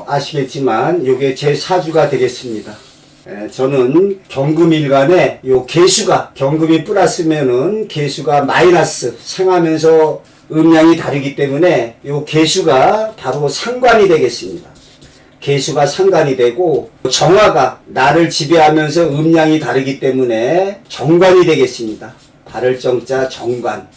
아시겠지만 이게 제 사주가 되겠습니다. 저는 경금일간에 요 개수가 경금이 플러스면은 개수가 마이너스 생하면서 음양이 다르기 때문에 요 개수가 바로 상관이 되겠습니다. 개수가 상관이 되고 정화가 나를 지배하면서 음양이 다르기 때문에 정관이 되겠습니다. 발을정자 정관.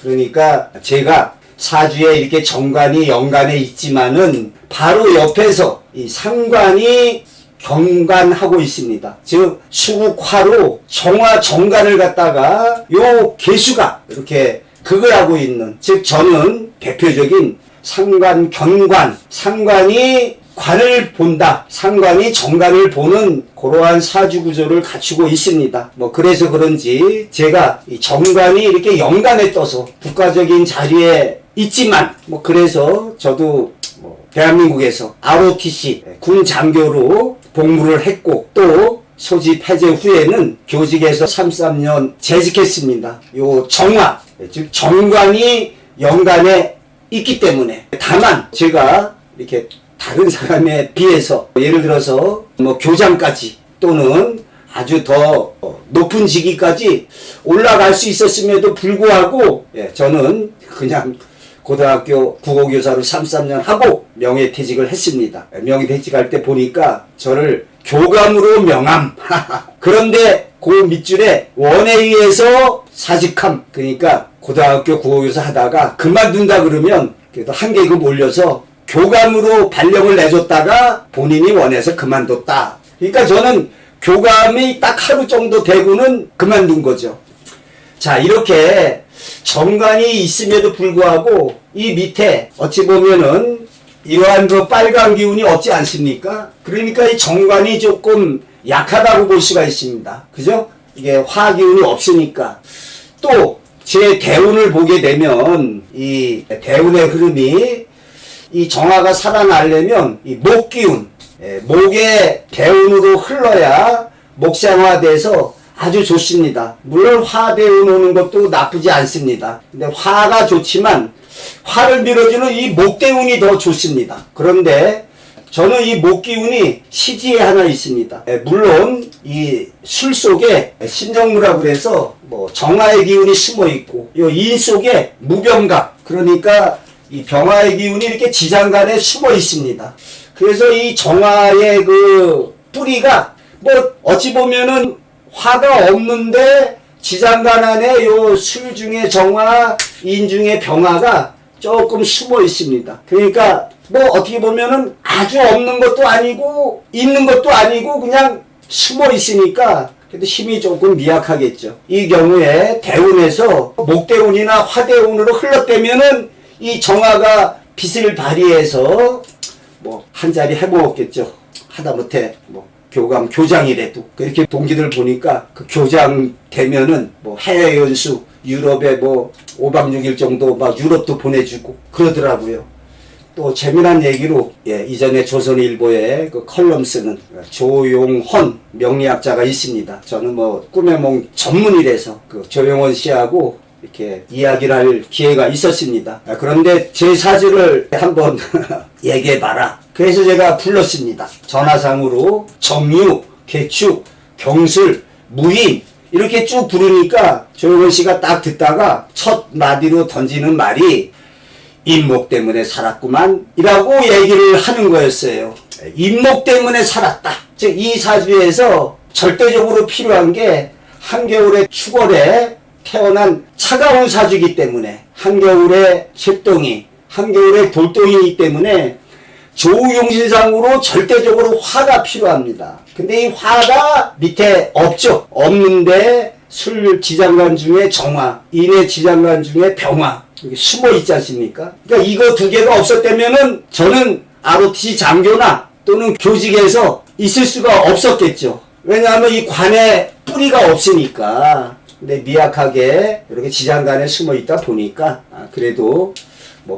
그러니까 제가 사주에 이렇게 정관이 연간에 있지만은 바로 옆에서 이 상관이 경관하고 있습니다. 즉 수국화로 정화 정관을 갖다가 요 개수가 이렇게 극을 하고 있는, 즉 저는 대표적인 상관 경관, 상관이 관을 본다, 상관이 정관을 보는 그러한 사주 구조를 갖추고 있습니다. 그래서 그런지 제가 이 정관이 이렇게 연간에 떠서 국가적인 자리에 있지만 그래서 저도 대한민국에서 ROTC 군 장교로 복무를 했고 또 소집 해제 후에는 교직에서 33년 재직했습니다. 요 정화, 즉 정관이 연간에 있기 때문에, 다만 제가 이렇게 다른 사람에 비해서 예를 들어서 교장까지 또는 아주 더 높은 직위까지 올라갈 수 있었음에도 불구하고 저는 그냥 고등학교 국어교사로 33년 하고 명예퇴직을 했습니다. 명예퇴직할 때 보니까 저를 교감으로 명함. 그런데 그 밑줄에 원에 의해서 사직함. 그러니까 고등학교 국어교사 하다가 그만둔다 그러면 그래도 한 계급 올려서 교감으로 발령을 내줬다가 본인이 원해서 그만뒀다. 그러니까 저는 교감이 딱 하루 정도 되고는 그만둔 거죠. 자, 이렇게 정관이 있음에도 불구하고 이 밑에 어찌 보면은 이러한 그 빨간 기운이 없지 않습니까? 그러니까 이 정관이 조금 약하다고 볼 수가 있습니다. 그죠? 이게 화 기운이 없으니까. 또 제 대운을 보게 되면 이 대운의 흐름이 이 정화가 살아나려면 이 목 기운, 목의 대운으로 흘러야 목상화돼서 아주 좋습니다. 물론 화대운 오는 것도 나쁘지 않습니다. 근데 화가 좋지만 화를 밀어주는 이 목대운이 더 좋습니다. 그런데 저는 이 목기운이 시지에 하나 있습니다. 물론 이 술 속에 신정무라고 해서 정화의 기운이 숨어 있고 이 인 속에 무병각, 그러니까 이 병화의 기운이 이렇게 지장간에 숨어 있습니다. 그래서 이 정화의 그 뿌리가 어찌 보면은 화가 없는데 지장간 안에 요 술 중에 정화, 인 중에 병화가 조금 숨어 있습니다. 그러니까 어떻게 보면은 아주 없는 것도 아니고 있는 것도 아니고 그냥 숨어 있으니까 그래도 힘이 조금 미약하겠죠. 이 경우에 대운에서 목대운이나 화대운으로 흘렀다면은 이 정화가 빛을 발휘해서 한 자리 해먹었겠죠. 하다못해 교감 교장이라도. 그렇게 동기들 보니까 그 교장 되면은 해외 연수 유럽에 5박 6일 정도 유럽도 보내주고 그러더라고요. 또 재미난 얘기로 이전에 조선일보에 그 컬럼 쓰는 조용헌 명리학자가 있습니다. 저는 꿈의 몽 전문이라서 그 조용헌 씨하고 이렇게 이야기를 할 기회가 있었습니다. 그런데 제 사주를 한번 얘기해봐라. 그래서 제가 불렀습니다. 전화상으로 정유, 개축, 경술, 무인 이렇게 쭉 부르니까 조용헌 씨가 딱 듣다가 첫 마디로 던지는 말이 인목 때문에 살았구만 이라고 얘기를 하는 거였어요. 인목 때문에 살았다. 즉 이 사주에서 절대적으로 필요한 게 한겨울의 축월에 태어난 차가운 사주이기 때문에, 한겨울의 쇳덩이, 한겨울의 돌덩이이기 때문에 조우용신상으로 절대적으로 화가 필요합니다. 근데 이 화가 밑에 없죠. 없는데 술 지장간 중에 정화, 인의 지장간 중에 병화 이게 숨어 있지 않습니까? 그러니까 이거 두 개가 없었다면은 저는 ROTC 장교나 또는 교직에서 있을 수가 없었겠죠. 왜냐하면 이 관에 뿌리가 없으니까. 근데 미약하게 이렇게 지장간에 숨어 있다 보니까 그래도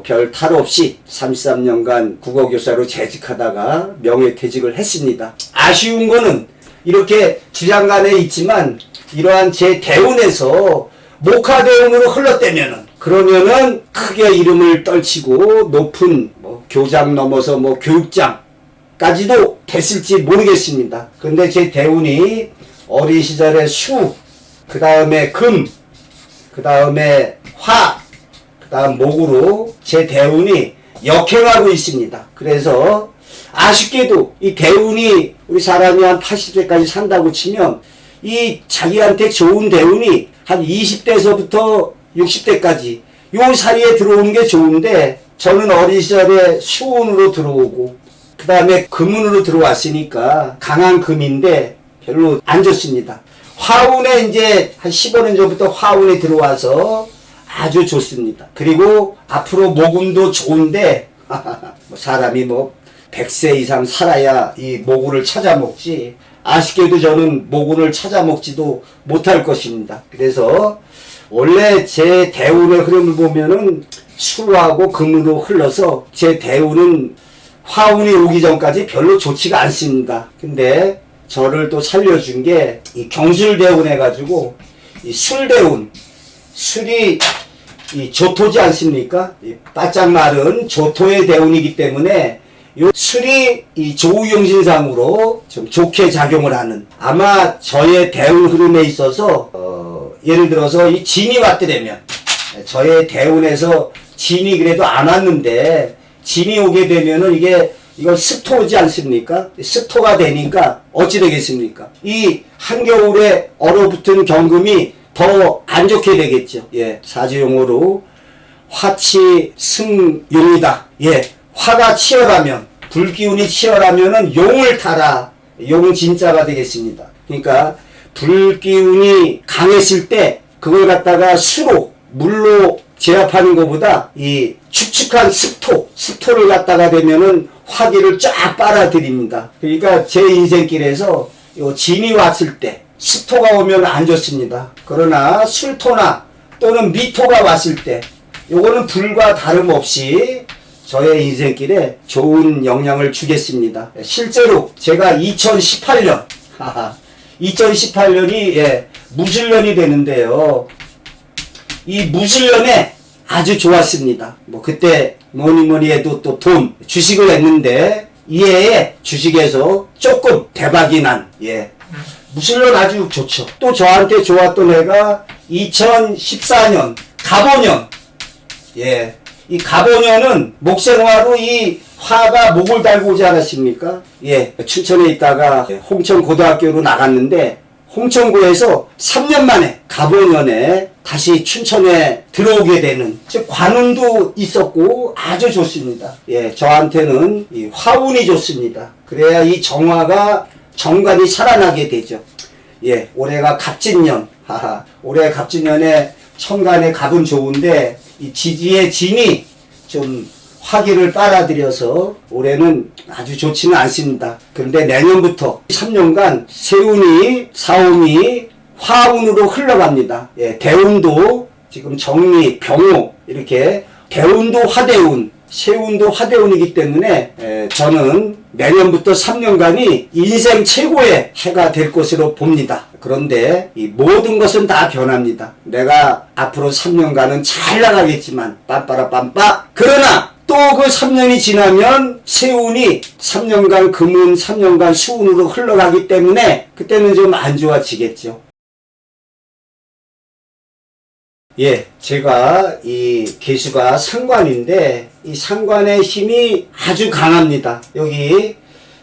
별 탈 없이 33년간 국어교사로 재직하다가 명예퇴직을 했습니다. 아쉬운 거는 이렇게 지장간에 있지만 이러한 제 대운에서 목화대운으로 흘렀다면은, 그러면은 크게 이름을 떨치고 높은 교장 넘어서 뭐 교육장까지도 됐을지 모르겠습니다. 근데 제 대운이 어린 시절에 수, 그 다음에 금, 그 다음에 화, 그 다음 목으로 제 대운이 역행하고 있습니다. 그래서 아쉽게도 이 대운이 우리 사람이 한 80세까지 산다고 치면 이 자기한테 좋은 대운이 한 20대에서부터 60대까지 요 사이에 들어오는 게 좋은데 저는 어린 시절에 수운으로 들어오고 그 다음에 금운으로 들어왔으니까 강한 금인데 별로 안 좋습니다. 화운에 이제 한 15년 전부터 화운에 들어와서 아주 좋습니다. 그리고 앞으로 목운도 좋은데 사람이 뭐 100세 이상 살아야 이 모군을 찾아먹지 아쉽게도 저는 모군을 찾아먹지도 못할 것입니다. 그래서 원래 제 대운의 흐름을 보면은 수하고 금으로 흘러서 제 대운은 화운이 오기 전까지 별로 좋지가 않습니다. 근데 저를 또 살려준 게 이 경술대운 해가지고 이 술대운, 술이 이 조토지 않습니까? 이 바짝 마른 조토의 대운이기 때문에 요 술이 이 조우용신상으로 좀 좋게 작용을 하는 아마 저의 대운 흐름에 있어서 예를 들어서 이 진이 왔더라면 저의 대운에서 진이 그래도 안 왔는데 진이 오게 되면은 이건 습토지 않습니까? 습토가 되니까 어찌 되겠습니까? 이 한겨울에 얼어붙은 경금이 더 안 좋게 되겠죠. 예, 사주용어로 화치 승용이다. 예, 화가 치열하면 불기운이 치열하면은 용을 타라. 용 진짜가 되겠습니다. 그러니까 불기운이 강했을 때 그걸 갖다가 수로 물로 제압하는 것보다 이 축축한 습토를 갖다가 되면은 화기를 쫙 빨아들입니다. 그러니까 제 인생길에서 요 진이 왔을 때 습토가 오면 안 좋습니다. 그러나 술토나 또는 미토가 왔을 때 요거는 불과 다름없이 저의 인생길에 좋은 영향을 주겠습니다. 실제로 제가 2018년 2018년이 예, 무술년이 되는데요. 이 무술년에 아주 좋았습니다. 뭐 그때 뭐니 해도 또 돈 주식을 했는데 이 해에 주식에서 조금 대박이 난 예. 무술년 아주 좋죠. 또 저한테 좋았던 해가 2014년 갑오년. 예. 이 갑오년은 목생화로 이 화가 목을 달고 오지 않았습니까? 예. 춘천에 있다가 홍천고등학교로 나갔는데 홍천고에서 3년 만에 갑오년에 다시 춘천에 들어오게 되는 즉 관운도 있었고 아주 좋습니다. 예, 저한테는 이 화운이 좋습니다. 그래야 이 정관이 살아나게 되죠. 예, 올해가 갑진년. 올해 갑진년에 천간의 갑은 좋은데 이 지지의 진이 좀 화기를 빨아들여서 올해는 아주 좋지는 않습니다. 그런데 내년부터 3년간 세운이 사운이 화운으로 흘러갑니다. 예, 대운도 지금 정리, 병호 이렇게 대운도 화대운, 세운도 화대운이기 때문에 저는 내년부터 3년간이 인생 최고의 해가 될 것으로 봅니다. 그런데 이 모든 것은 다 변합니다. 내가 앞으로 3년간은 잘 나가겠지만 빰빠라빰빠 그러나 또 그 3년이 지나면 세운이 3년간 금운 3년간 수운으로 흘러가기 때문에 그때는 좀 안 좋아지겠죠. 예, 제가 이 계수가 상관인데 이 상관의 힘이 아주 강합니다. 여기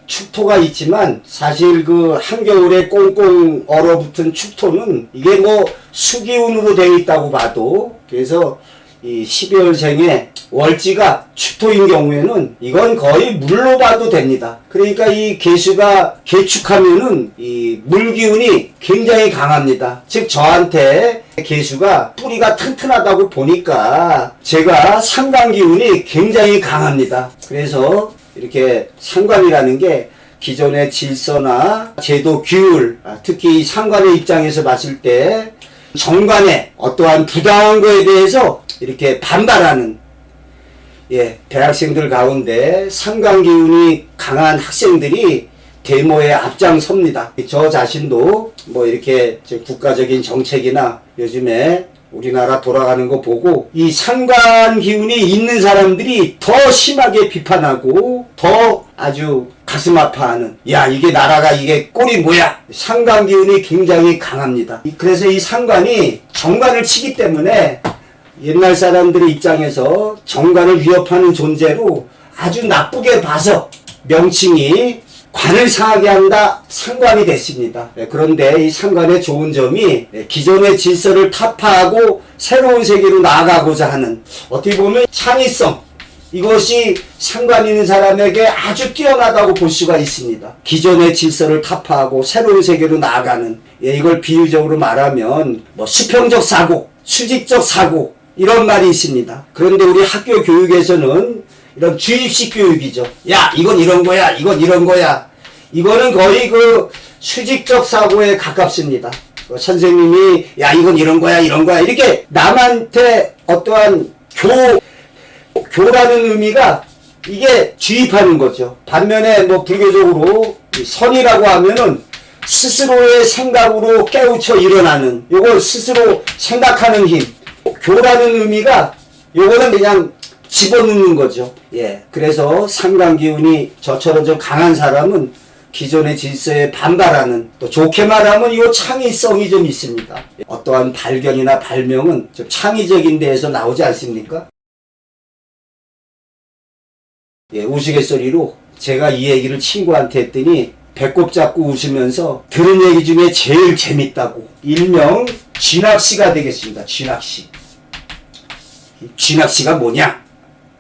축토가 있지만 사실 그 한겨울에 꽁꽁 얼어붙은 축토는 이게 뭐 수기운으로 되어 있다고 봐도 그래서 이 12월생에 월지가 축토인 경우에는 이건 거의 물로 봐도 됩니다. 그러니까 이 계수가 개축하면은 이 물기운이 굉장히 강합니다. 즉 저한테 계수가 뿌리가 튼튼하다고 보니까 제가 상관기운이 굉장히 강합니다. 그래서 이렇게 상관이라는 게 기존의 질서나 제도 규율, 특히 상관의 입장에서 봤을 때 정관의 어떠한 부당한 거에 대해서 이렇게 반발하는 예, 대학생들 가운데 상관기운이 강한 학생들이 데모에 앞장섭니다. 저 자신도 뭐 이렇게 국가적인 정책이나 요즘에 우리나라 돌아가는 거 보고 이 상관 기운이 있는 사람들이 더 심하게 비판하고 더 아주 가슴 아파하는, 야 이게 나라가 이게 꼴이 뭐야. 상관 기운이 굉장히 강합니다. 그래서 이 상관이 정관을 치기 때문에 옛날 사람들의 입장에서 정관을 위협하는 존재로 아주 나쁘게 봐서 명칭이 관을 상하게 한다, 상관이 됐습니다. 그런데 이 상관의 좋은 점이 기존의 질서를 타파하고 새로운 세계로 나아가고자 하는, 어떻게 보면 창의성, 이것이 상관 있는 사람에게 아주 뛰어나다고 볼 수가 있습니다. 기존의 질서를 타파하고 새로운 세계로 나아가는, 이걸 비유적으로 말하면 뭐 수평적 사고, 수직적 사고, 이런 말이 있습니다. 그런데 우리 학교 교육에서는 이런 주입식 교육이죠. 야 이건 이런 거야, 이건 이런 거야. 이거는 거의 그 수직적 사고에 가깝습니다. 선생님이 야 이건 이런 거야, 이런 거야, 이렇게 남한테 어떠한 교라는 의미가 이게 주입하는 거죠. 반면에 뭐 불교적으로 선이라고 하면은 스스로의 생각으로 깨우쳐 일어나는, 요걸 스스로 생각하는 힘. 교라는 의미가 요거는 그냥 집어넣는 거죠. 예. 그래서 상관 기운이 저처럼 좀 강한 사람은 기존의 질서에 반발하는, 또 좋게 말하면 이 창의성이 좀 있습니다. 어떠한 발견이나 발명은 좀 창의적인 데에서 나오지 않습니까? 예, 우스갯소리로 제가 이 얘기를 친구한테 했더니 배꼽 잡고 웃으면서 들은 얘기 중에 제일 재밌다고. 일명 쥐낚시가 되겠습니다. 쥐낚시. 쥐낚시가 뭐냐?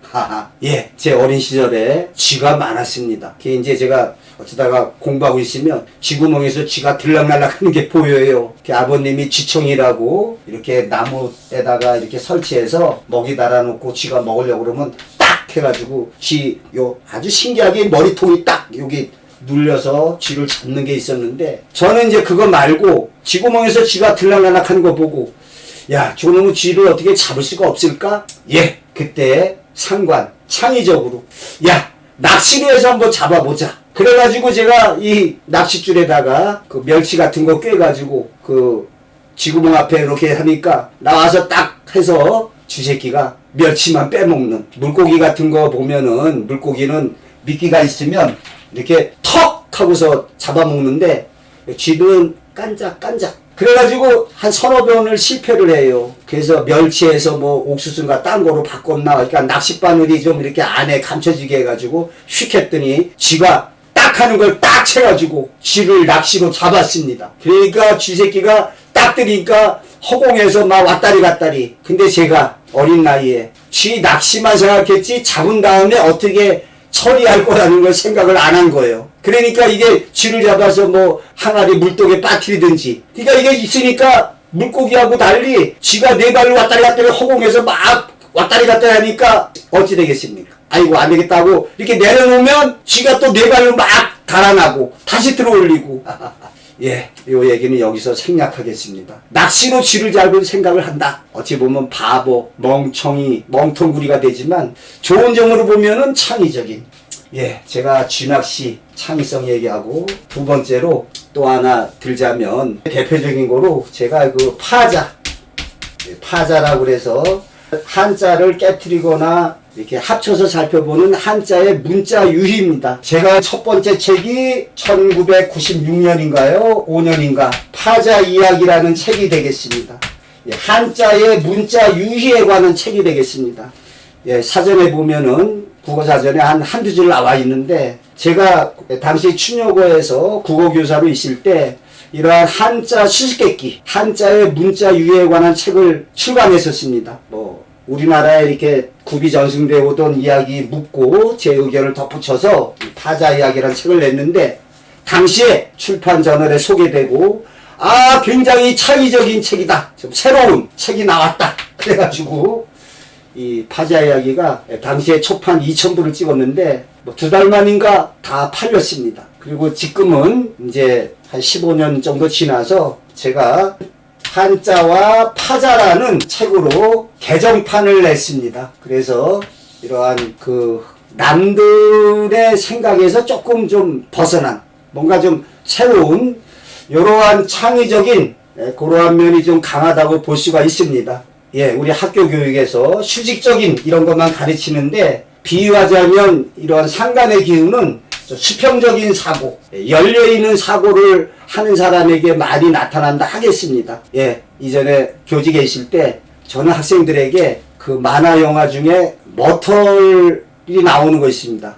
하하. 예, 제 어린 시절에 쥐가 많았습니다. 그게 이제 제가 어쩌다가 공부하고 있으면 쥐구멍에서 쥐가 들락날락 하는 게 보여요. 아버님이 쥐청이라고 이렇게 나무에다가 이렇게 설치해서 먹이 달아놓고 쥐가 먹으려고 그러면 딱 해가지고 아주 신기하게 머리통이 딱 여기 눌려서 쥐를 잡는 게 있었는데, 저는 이제 그거 말고 쥐구멍에서 쥐가 들락날락 하는 거 보고, 야, 저놈의 쥐를 어떻게 잡을 수가 없을까? 예, 그때 상관, 창의적으로, 야, 낚시로 해서 한번 잡아보자. 그래가지고 제가 이 낚싯줄에다가 그 멸치 같은 거 꿰가지고 그 쥐구멍 앞에 이렇게 하니까 나와서 딱 해서 쥐새끼가 멸치만 빼먹는, 물고기 같은 거 보면은 물고기는 미끼가 있으면 이렇게 턱 하고서 잡아먹는데 쥐는 깐작 그래가지고 한 서너 번을 실패를 해요. 그래서 멸치에서 뭐 옥수수인가 딴 거로 바꿨나, 그러니까 낚싯바늘이 좀 이렇게 안에 감춰지게 해가지고 휙 했더니 쥐가 딱 하는 걸 딱 채가지고 쥐를 낚시로 잡았습니다. 그러니까 쥐새끼가 딱 뜨니까 허공에서 막 왔다리 갔다리. 근데 제가 어린 나이에 쥐 낚시만 생각했지 잡은 다음에 어떻게 처리할 거라는 걸 생각을 안 한 거예요. 그러니까 이게 쥐를 잡아서 뭐 항아리 물독에 빠뜨리든지, 그러니까 이게 있으니까 물고기하고 달리 쥐가 네 발로 왔다리 갔다리 허공에서 막 왔다리 갔다리 하니까 어찌 되겠습니까? 아이고 안 되겠다고 이렇게 내려놓으면 쥐가 또 네 발로 막 달아나고 다시 들어올리고. 예, 요 얘기는 여기서 생략하겠습니다. 낚시로 쥐를 잡을 생각을 한다. 어찌 보면 바보, 멍청이, 멍텅구리가 되지만 좋은 점으로 보면은 창의적인. 예, 제가 쥐낚시 창의성 얘기하고, 두 번째로 또 하나 들자면 대표적인 거로 제가 그 파자라고 그래서 한자를 깨트리거나 이렇게 합쳐서 살펴보는 한자의 문자 유희입니다. 제가 첫 번째 책이 1996년인가요? 5년인가? 파자 이야기라는 책이 되겠습니다. 예, 한자의 문자 유희에 관한 책이 되겠습니다. 예, 사전에 보면은 국어사전에 한두 줄 나와 있는데, 제가 당시 춘여고에서 국어교사로 있을 때 이러한 한자 수수께끼, 한자의 문자 유희에 관한 책을 출간했었습니다. 우리나라에 이렇게 구비전승되어 오던 이야기 묻고 제 의견을 덧붙여서 파자 이야기라는 책을 냈는데, 당시에 출판 저널에 소개되고, 굉장히 창의적인 책이다, 좀 새로운 책이 나왔다, 그래가지고 이 파자 이야기가 당시에 초판 2,000부를 찍었는데 두 달 만인가 다 팔렸습니다. 그리고 지금은 이제 한 15년 정도 지나서 제가 한자와 파자라는 책으로 개정판을 냈습니다. 그래서 이러한 그 남들의 생각에서 조금 좀 벗어난, 뭔가 좀 새로운 이러한 창의적인 그러한 면이 좀 강하다고 볼 수가 있습니다. 예, 우리 학교 교육에서 수직적인 이런 것만 가르치는데 비유하자면 이러한 상간의 기운은 수평적인 사고, 열려있는 사고를 하는 사람에게 많이 나타난다 하겠습니다. 예, 이전에 교직에 있을 때 저는 학생들에게 그 만화 영화 중에 머털이 나오는 거 있습니다.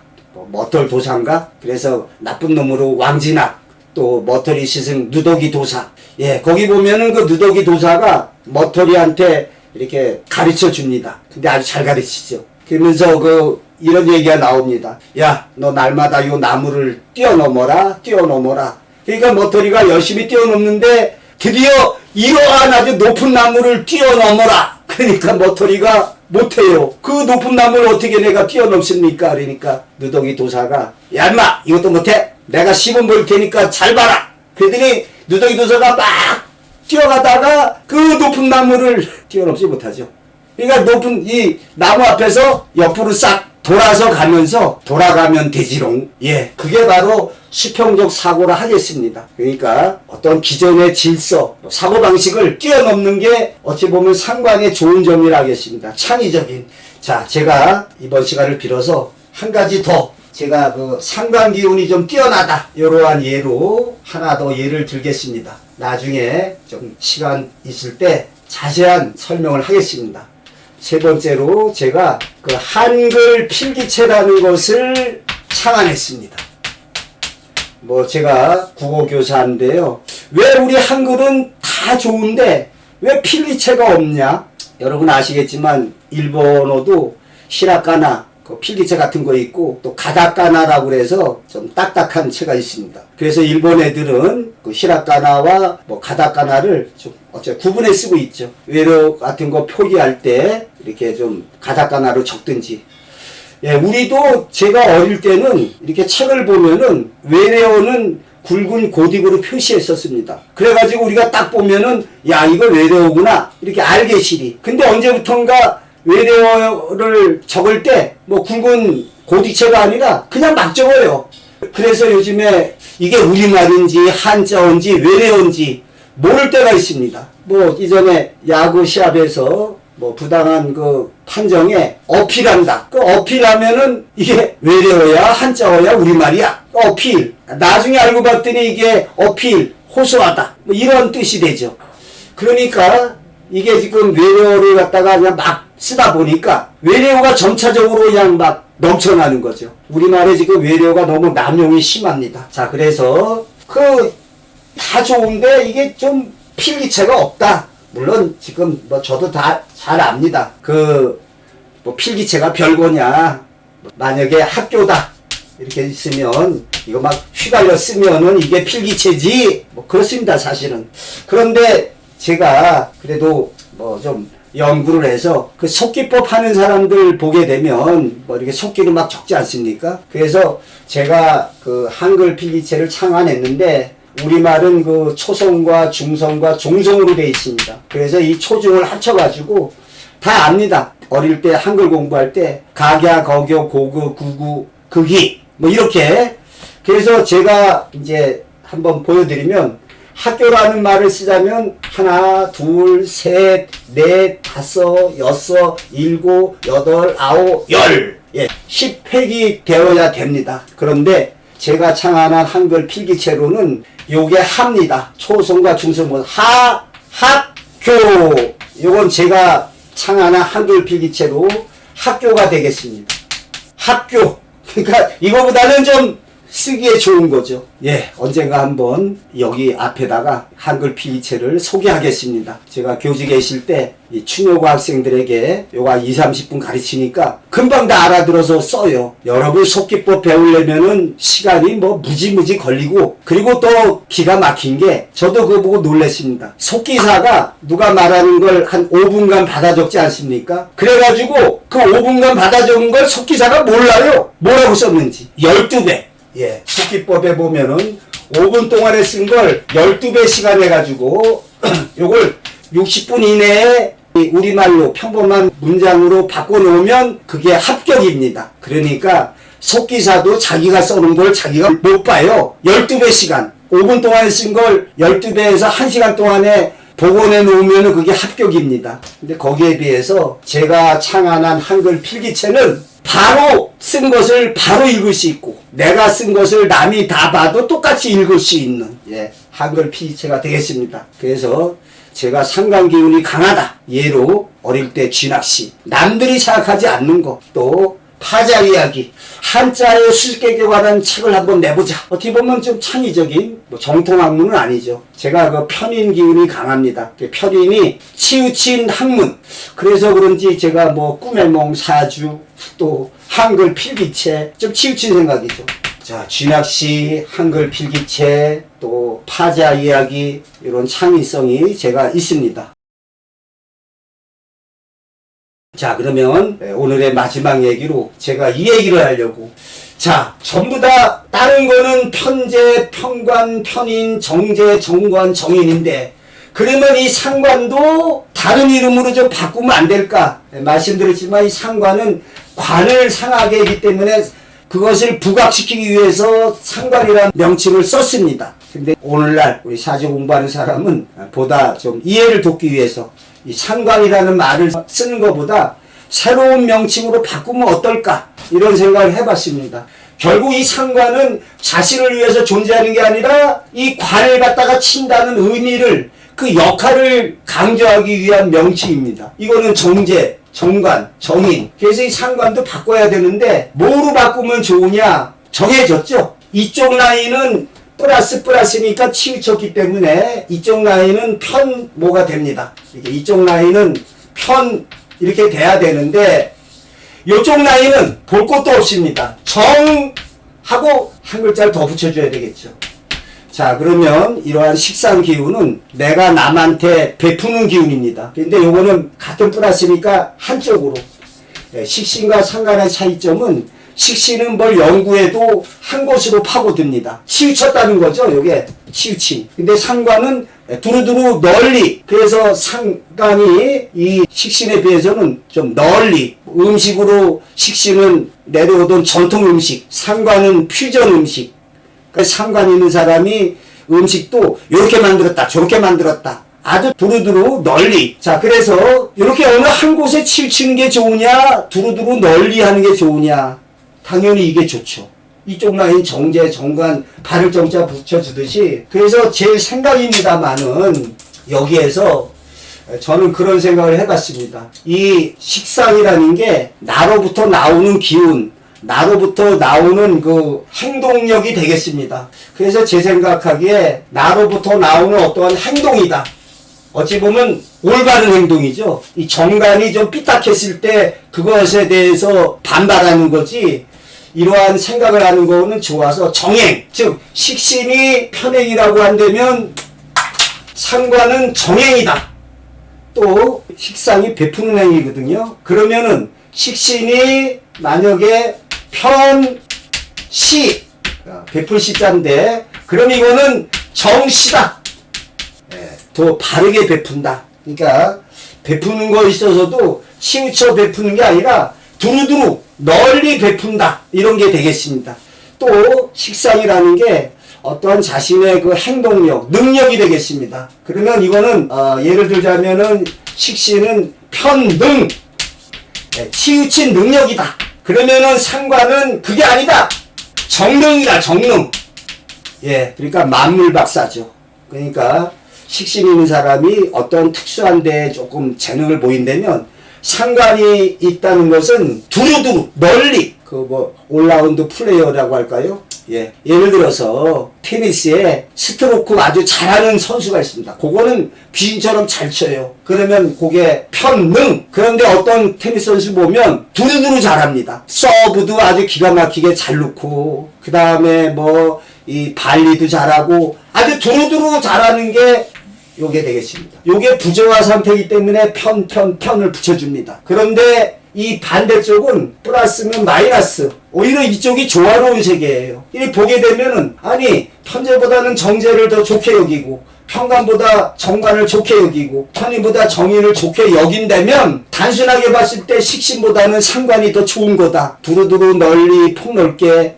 머털 도사인가? 그래서 나쁜 놈으로 왕진학, 또 머털이 스승 누더기 도사. 예, 거기 보면은 그 누더기 도사가 머털이한테 이렇게 가르쳐 줍니다. 근데 아주 잘 가르치죠. 그러면서 이런 얘기가 나옵니다. 야, 너 날마다 요 나무를 뛰어넘어라, 뛰어넘어라. 그러니까 머털이가 열심히 뛰어넘는데 드디어 이러한 아주 높은 나무를 뛰어넘어라. 그러니까 머털이가 못해요. 그 높은 나무를 어떻게 내가 뛰어넘습니까? 그러니까 누더기 도사가 야 인마 이것도 못해? 내가 시범 볼 테니까 잘 봐라. 그랬더니 누더기 도사가 막 뛰어가다가 그 높은 나무를 뛰어넘지 못하죠. 그러니까 높은 이 나무 앞에서 옆으로 싹 돌아서 가면서 돌아가면 되지롱. 예, 그게 바로 수평적 사고라 하겠습니다. 그러니까 어떤 기존의 질서, 사고방식을 뛰어넘는 게 어찌 보면 상관의 좋은 점이라 하겠습니다. 창의적인. 자, 제가 이번 시간을 빌어서 한 가지 더 제가 상관 기운이 좀 뛰어나다. 이러한 예로 하나 더 예를 들겠습니다. 나중에 좀 시간 있을 때 자세한 설명을 하겠습니다. 세 번째로 제가 한글 필기체라는 것을 창안했습니다. 제가 국어교사인데요. 왜 우리 한글은 다 좋은데 왜 필기체가 없냐? 여러분 아시겠지만 일본어도 히라가나 필기체 같은 거 있고 또 가다카나라고 그래서 좀 딱딱한 체가 있습니다. 그래서 일본 애들은 히라가나와 가다카나를 좀 구분해 쓰고 있죠. 외래어 같은 거 표기할 때 이렇게 좀 가다카나로 적든지. 예, 우리도 제가 어릴 때는 이렇게 책을 보면은 외래어는 굵은 고딕으로 표시했었습니다. 그래가지고 우리가 딱 보면은 야 이거 외래어구나 이렇게 알게시리. 근데 언제부턴가 외래어를 적을 때 굵은 고딕체가 아니라 그냥 막 적어요. 그래서 요즘에 이게 우리말인지 한자어인지 외래어인지 모를 때가 있습니다. 이전에 야구 시합에서 부당한 판정에 어필한다. 어필하면은 이게 외래어야 한자어야 우리말이야. 어필. 나중에 알고 봤더니 이게 어필, 호소하다. 이런 뜻이 되죠. 그러니까 이게 지금 외래어를 갖다가 그냥 막 쓰다 보니까 외래어가 점차적으로 그냥 막 넘쳐나는 거죠. 우리말에 지금 외래어가 너무 남용이 심합니다. 자, 그래서 다 좋은데 이게 좀 필기체가 없다. 물론 지금 저도 다 잘 압니다. 필기체가 별거냐. 만약에 학교다 이렇게 있으면 이거 막 휘갈려 쓰면은 이게 필기체지. 그렇습니다, 사실은. 그런데 제가 그래도 좀 연구를 해서 속기법 하는 사람들 보게 되면 이렇게 속기를 막 적지 않습니까? 그래서 제가 한글 필기체를 창안했는데 우리말은 초성과 중성과 종성으로 되어 있습니다. 그래서 이 초중을 합쳐가지고 다 압니다. 어릴 때 한글 공부할 때 각야, 거교, 고구, 구구, 극이 이렇게. 그래서 제가 이제 한번 보여드리면 학교라는 말을 쓰자면 하나, 둘, 셋, 넷, 다섯, 여섯, 일곱, 여덟, 아홉, 열. 예, 10획이 되어야 됩니다. 그런데 제가 창안한 한글 필기체로는 요게 합니다. 초성과 중성, 학교. 요건 제가 창안한 한글 필기체로 학교가 되겠습니다. 학교. 그러니까 이거보다는 좀 쓰기에 좋은 거죠. 예, 언젠가 한번 여기 앞에다가 한글 필기체를 소개하겠습니다. 제가 교직에 있을 때 이 추녀고 학생들에게 요가 20-30분 가르치니까 금방 다 알아들어서 써요. 여러분 속기법 배우려면은 시간이 무지무지 걸리고, 그리고 또 기가 막힌 게 저도 그거 보고 놀랐습니다. 속기사가 누가 말하는 걸 한 5분간 받아 적지 않습니까? 그래가지고 그 5분간 받아 적은 걸 속기사가 몰라요. 뭐라고 썼는지. 12배. 예, 속기법에 보면은 5분 동안에 쓴 걸 12배 시간 해가지고 요걸 60분 이내에 우리말로 평범한 문장으로 바꿔놓으면 그게 합격입니다. 그러니까 속기사도 자기가 써놓은 걸 자기가 못 봐요. 12배 시간. 5분 동안에 쓴 걸 12배에서 1시간 동안에 복원해 놓으면 그게 합격입니다. 근데 거기에 비해서 제가 창안한 한글 필기체는 바로 쓴 것을 바로 읽을 수 있고 내가 쓴 것을 남이 다 봐도 똑같이 읽을 수 있는 한글 필기체가 되겠습니다. 그래서 제가 상관기운이 강하다. 예로 어릴 때 쥐낚시, 남들이 생각하지 않는 것, 또 파자 이야기, 한자의 수수께끼에 관한 책을 한번 내보자. 어떻게 보면 좀 창의적인 정통학문은 아니죠. 제가 그 편인 기운이 강합니다. 편인이 치우친 학문. 그래서 그런지 제가 뭐 꿈의 몽 사주, 또 한글 필기체, 좀 치우친 생각이죠. 자, 쥐낚시, 한글 필기체, 또 파자 이야기, 이런 창의성이 제가 있습니다. 자, 그러면 오늘의 마지막 얘기로 제가 이 얘기를 하려고. 자, 전부 다 다른 거는 편재, 편관, 편인, 정재, 정관, 정인인데 그러면 이 상관도 다른 이름으로 좀 바꾸면 안 될까? 말씀드렸지만 이 상관은 관을 상하게 하기 때문에 그것을 부각시키기 위해서 상관이라는 명칭을 썼습니다. 근데 오늘날 우리 사주 공부하는 사람은 보다 좀 이해를 돕기 위해서 이 상관이라는 말을 쓰는 것보다 새로운 명칭으로 바꾸면 어떨까? 이런 생각을 해봤습니다. 결국 이 상관은 자신을 위해서 존재하는 게 아니라 이 관을 갖다가 친다는 의미를, 그 역할을 강조하기 위한 명칭입니다. 이거는 정재, 정관, 정인. 그래서 이 상관도 바꿔야 되는데 뭐로 바꾸면 좋으냐? 정해졌죠? 이쪽 라인은 플러스니까 치우쳤기 때문에 이쪽 라인은 편모가 됩니다. 이쪽 라인은 편 이렇게 돼야 되는데 이쪽 라인은 볼 것도 없습니다. 정하고 한 글자를 더 붙여줘야 되겠죠. 자, 그러면 이러한 식상 기운은 내가 남한테 베푸는 기운입니다. 근데 요거는 같은 플러스니까 한쪽으로. 식신과 상관의 차이점은 식신은 뭘 연구해도 한 곳으로 파고듭니다. 치우쳤다는 거죠. 요게 치우침. 근데 상관은 두루두루 널리. 그래서 상관이 이 식신에 비해서는 좀 널리. 음식으로 식신은 내려오던 전통 음식, 상관은 퓨전 음식. 그러니까 상관 있는 사람이 음식도 이렇게 만들었다, 저렇게 만들었다. 아주 두루두루 널리. 자, 그래서 이렇게 어느 한 곳에 치우치는 게 좋으냐, 두루두루 널리 하는 게 좋으냐. 당연히 이게 좋죠. 이쪽 라인 정재, 정관, 발을 정자 붙여주듯이. 그래서 제 생각입니다만은 여기에서 저는 그런 생각을 해봤습니다. 이 식상이라는 게 나로부터 나오는 기운, 나로부터 나오는 그 행동력이 되겠습니다. 그래서 제 생각하기에 나로부터 나오는 어떠한 행동이다. 어찌 보면 올바른 행동이죠. 이 정관이 좀 삐딱했을 때 그것에 대해서 반발하는 거지, 이러한 생각을 하는 거는 좋아서 정행, 즉 식신이 편행이라고 한다면 상관은 정행이다. 또 식상이 베푸는 행위거든요. 그러면은 식신이 만약에 편시, 베풀 시자인데 그럼 이거는 정시다. 더 바르게 베푼다. 그러니까 베푸는 거에 있어서도 치우쳐 베푸는 게 아니라 두루두루 널리 베푼다. 이런 게 되겠습니다. 또 식상이라는 게 어떠한 자신의 그 행동력, 능력이 되겠습니다. 그러면 이거는 예를 들자면은 식신은 편능, 치우친 능력이다. 그러면은 상관은 그게 아니다. 정능이다, 정능. 그러니까 만물박사죠. 그러니까 식신 있는 사람이 어떤 특수한 데에 조금 재능을 보인다면 상관이 있다는 것은 두루두루 널리 그 뭐 올라운드 플레이어라고 할까요? 예를 들어서 테니스에 스트로크 아주 잘하는 선수가 있습니다. 그거는 귀신처럼 잘 쳐요. 그러면 그게 편능. 그런데 어떤 테니스 선수 보면 두루두루 잘합니다. 서브도 아주 기가 막히게 잘 넣고, 그 다음에 뭐 이 발리도 잘하고, 아주 두루두루 잘하는 게 요게 되겠습니다. 요게 부정화 상태이기 때문에 편을 붙여줍니다. 그런데 이 반대쪽은 플러스면 마이너스. 오히려 이쪽이 조화로운 세계예요. 이 보게 되면은, 아니, 편재보다는 정재를 더 좋게 여기고, 편관보다 정관을 좋게 여기고, 편인보다 정인을 좋게 여긴다면, 단순하게 봤을 때 식신보다는 상관이 더 좋은 거다. 두루두루 널리 폭넓게.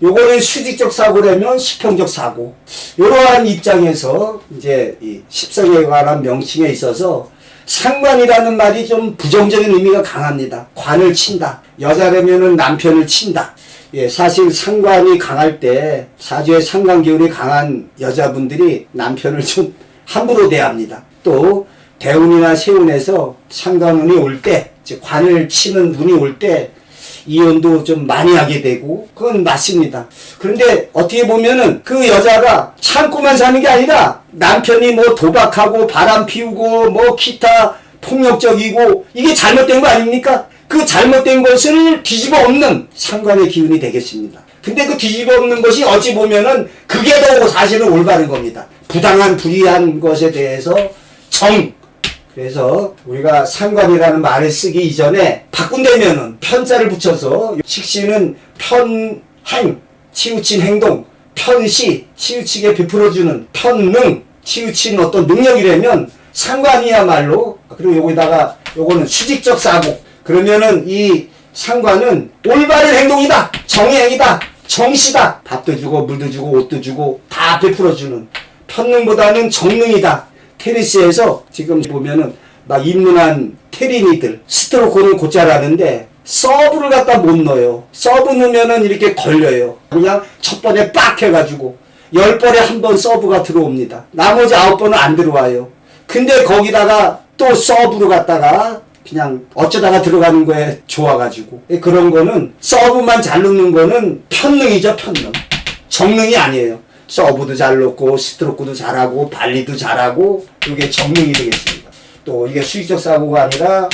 요거는 수직적 사고라면 수평적 사고. 이러한 입장에서 이제 이 십성에 관한 명칭에 있어서 상관이라는 말이 좀 부정적인 의미가 강합니다. 관을 친다. 여자라면은 남편을 친다. 예, 사실 상관이 강할 때 사주의 상관 기운이 강한 여자분들이 남편을 좀 함부로 대합니다. 또 대운이나 세운에서 상관운이 올 때, 즉 관을 치는 운이 올 때 이혼도 좀 많이 하게 되고 그건 맞습니다. 그런데 어떻게 보면은 그 여자가 참고만 사는 게 아니라 남편이 뭐 도박하고 바람 피우고 뭐 기타 폭력적이고 이게 잘못된 거 아닙니까? 그 잘못된 것을 뒤집어 엎는 상관의 기운이 되겠습니다. 근데 그 뒤집어 엎는 것이 어찌 보면은 그게 더 사실은 올바른 겁니다. 부당한 불이한 것에 대해서 그래서 우리가 상관이라는 말을 쓰기 이전에 바꾼다면은 편자를 붙여서 식신은 편행, 치우친 행동, 편시, 치우치게 베풀어주는 편능, 치우친 어떤 능력이라면 상관이야말로, 그리고 여기다가 요거는 수직적 사고, 그러면은 이 상관은 올바른 행동이다, 정의행이다, 정시다, 밥도 주고 물도 주고 옷도 주고 다 베풀어주는, 편능보다는 정능이다. 테니스에서 지금 보면은 막 입문한 테린이들 스트로크는 곧잘 하는데 서브를 갖다 못 넣어요. 서브 넣으면은 이렇게 걸려요. 그냥 첫 번에 빡 해가지고 10번에 한 번 서브가 들어옵니다. 나머지 9번은 안 들어와요. 근데 거기다가 또 서브로 갖다가 그냥 어쩌다가 들어가는 거에 좋아가지고 그런 거는 서브만 잘 넣는 거는 편능이죠. 편능. 정능이 아니에요. 서브도 잘 넣고 스트로크도 잘하고 발리도 잘하고 이게 정능이 되겠습니다. 또 이게 수직적 사고가 아니라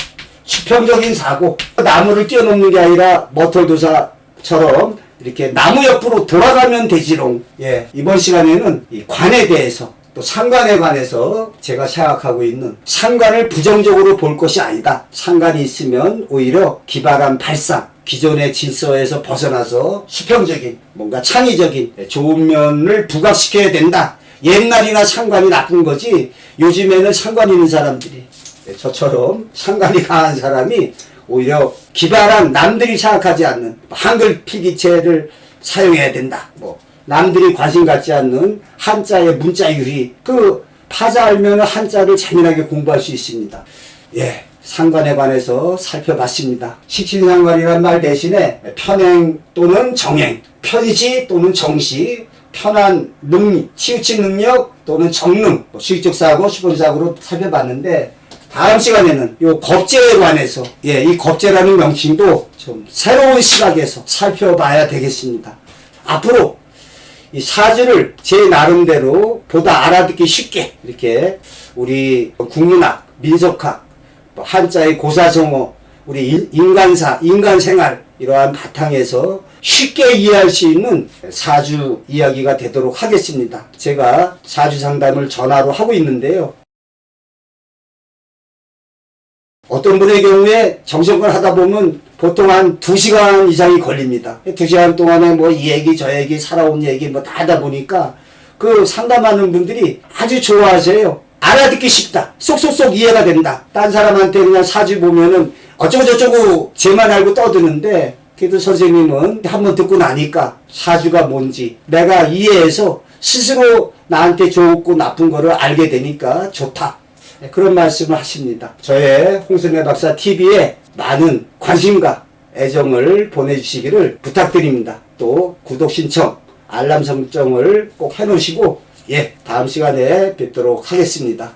수평적인 사고, 나무를 뛰어넘는 게 아니라 머털도사처럼 이렇게 나무 옆으로 돌아가면 되지롱. 예, 이번 시간에는 이 관에 대해서 또 상관에 관해서 제가 생각하고 있는 상관을 부정적으로 볼 것이 아니다. 상관이 있으면 오히려 기발한 발상, 기존의 질서에서 벗어나서 수평적인 뭔가 창의적인 좋은 면을 부각시켜야 된다. 옛날이나 상관이 나쁜 거지 요즘에는 상관 있는 사람들이 저처럼 상관이 강한 사람이 오히려 기발한 남들이 생각하지 않는 한글 필기체를 사용해야 된다. 뭐 남들이 관심 갖지 않는 한자의 문자유리 그 파자 알면 한자를 재미나게 공부할 수 있습니다. 예. 상관에 관해서 살펴봤습니다. 식신상관이란 말 대신에 편행 또는 정행, 편시 또는 정시, 편한 능력, 치우친 능력 또는 정능, 수직적 사고, 수평적 사고로 살펴봤는데 다음 시간에는 이 겁재에 관해서 이 겁재라는 명칭도 좀 새로운 시각에서 살펴봐야 되겠습니다. 앞으로 이 사주를 제 나름대로 보다 알아듣기 쉽게 이렇게 우리 국문학, 민속학, 한자의 고사성어, 우리 인간사, 인간생활 이러한 바탕에서 쉽게 이해할 수 있는 사주 이야기가 되도록 하겠습니다. 제가 사주 상담을 전화로 하고 있는데요. 어떤 분의 경우에 정성껏 하다 보면 보통 한 2시간 이상이 걸립니다. 2시간 동안에 뭐 이 얘기 저 얘기 살아온 얘기 뭐 다 하다 보니까 그 상담하는 분들이 아주 좋아하세요. 알아듣기 쉽다. 쏙쏙쏙 이해가 된다. 딴 사람한테 그냥 사주 보면은 어쩌고저쩌고 쟤만 알고 떠드는데 그래도 선생님은 한번 듣고 나니까 사주가 뭔지 내가 이해해서 스스로 나한테 좋고 나쁜 거를 알게 되니까 좋다. 그런 말씀을 하십니다. 저의 홍순래 박사 TV에 많은 관심과 애정을 보내주시기를 부탁드립니다. 또 구독 신청, 알람 설정을 꼭 해놓으시고 다음 시간에 뵙도록 하겠습니다.